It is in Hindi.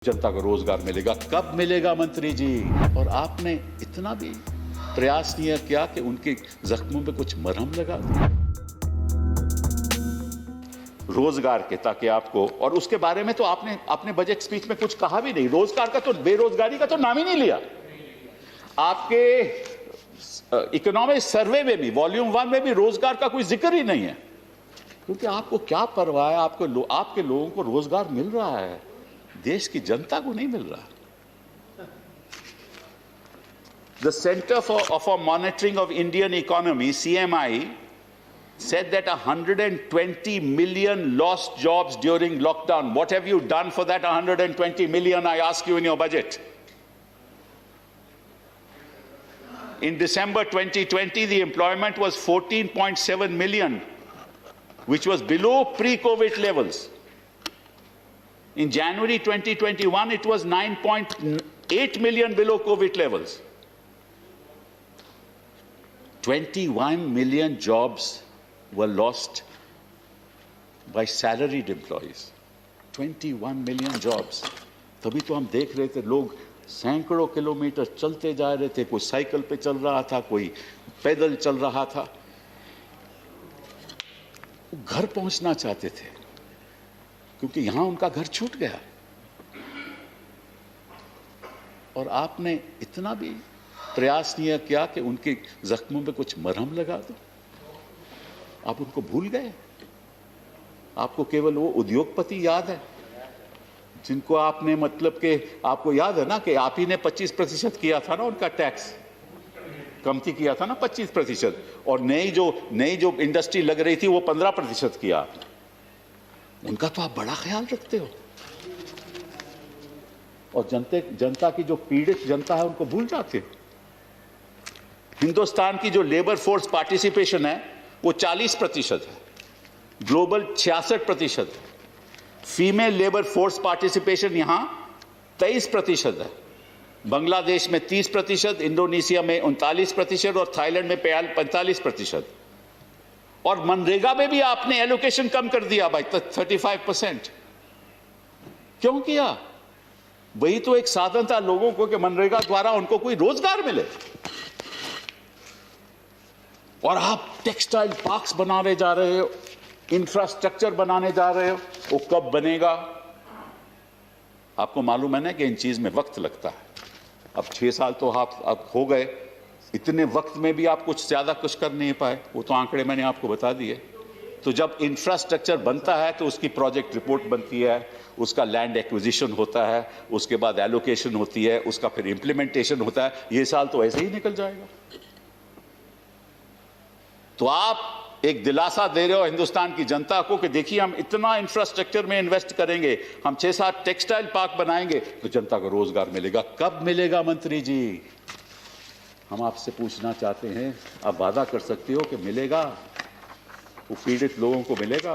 जनता को रोजगार मिलेगा, कब मिलेगा मंत्री जी? और आपने इतना भी प्रयास नहीं किया कि उनके जख्मों पे कुछ मरहम लगा दो रोजगार के, ताकि आपको, और उसके बारे में तो आपने अपने बजट स्पीच में कुछ कहा भी नहीं। रोजगार का तो, बेरोजगारी का तो नाम ही नहीं लिया। आपके इकोनॉमिक सर्वे में भी, वॉल्यूम 1 में भी रोजगार का कोई जिक्र ही नहीं है, क्योंकि आपको क्या परवाह है? आपके लोगों को रोजगार मिल रहा है, देश की जनता को नहीं मिल रहा। The Center for Monitoring of Indian Economy, CMI, said that 120 million lost jobs during lockdown. What have you done for that 120 million, I ask you, in your budget? In December 2020, the employment was 14.7 million, which was below pre-COVID levels. In January 2021, it was 9.8 million below COVID levels. 21 million jobs were lost by salaried employees. 21 million jobs. तभी तो हम देख रहे थे, लोग सैकड़ों किलोमीटर चलते जा रहे थे, कोई साइकिल पे चल रहा था, कोई पैदल चल रहा था, घर पहुंचना चाहते थे, क्योंकि यहां उनका घर छूट गया। और आपने इतना भी प्रयास नहीं किया कि उनके जख्मों पे कुछ मरहम लगा दो। आप उनको भूल गए। आपको केवल वो उद्योगपति याद है जिनको आपने, मतलब कि आपको याद है ना कि आप ही ने 25% किया था ना, उनका टैक्स कमती किया था ना 25%, और नई जो इंडस्ट्री लग रही थी वो 15% किया आपने। उनका तो आप बड़ा ख्याल रखते हो, और जनता की जो पीड़ित जनता है उनको भूल जाते हो। हिंदुस्तान की जो लेबर फोर्स पार्टिसिपेशन है वो 40% है, ग्लोबल 66% है। फीमेल लेबर फोर्स पार्टिसिपेशन यहां 23% है, बांग्लादेश में 30%, इंडोनेशिया में 39% और थाईलैंड में 45%। और मनरेगा में भी आपने एलोकेशन कम कर दिया भाई, 35%। क्यों किया? वही तो एक साधन था लोगों को कि मनरेगा द्वारा उनको कोई रोजगार मिले। और आप टेक्सटाइल पार्क्स बनाने जा रहे हो, इंफ्रास्ट्रक्चर बनाने जा रहे हो, वो कब बनेगा? आपको मालूम है ना कि इन चीज में वक्त लगता है। अब 6 साल तो आप हो गए, इतने वक्त में भी आप कुछ ज्यादा कुछ कर नहीं पाए। वो तो आंकड़े मैंने आपको बता दिए। तो जब इंफ्रास्ट्रक्चर बनता है तो उसकी प्रोजेक्ट रिपोर्ट बनती है, उसका लैंड एक्विजिशन होता है, उसके बाद एलोकेशन होती है, उसका फिर इंप्लीमेंटेशन होता है। ये साल तो ऐसे ही निकल जाएगा। तो आप एक दिलासा दे रहे हो हिंदुस्तान की जनता को कि देखिए हम इतना इंफ्रास्ट्रक्चर में इन्वेस्ट करेंगे, हम 6-7 टेक्सटाइल पार्क बनाएंगे तो जनता को रोजगार मिलेगा। कब मिलेगा मंत्री जी? हम आपसे पूछना चाहते हैं, आप वादा कर सकते हो कि मिलेगा? वो पीड़ित लोगों को मिलेगा?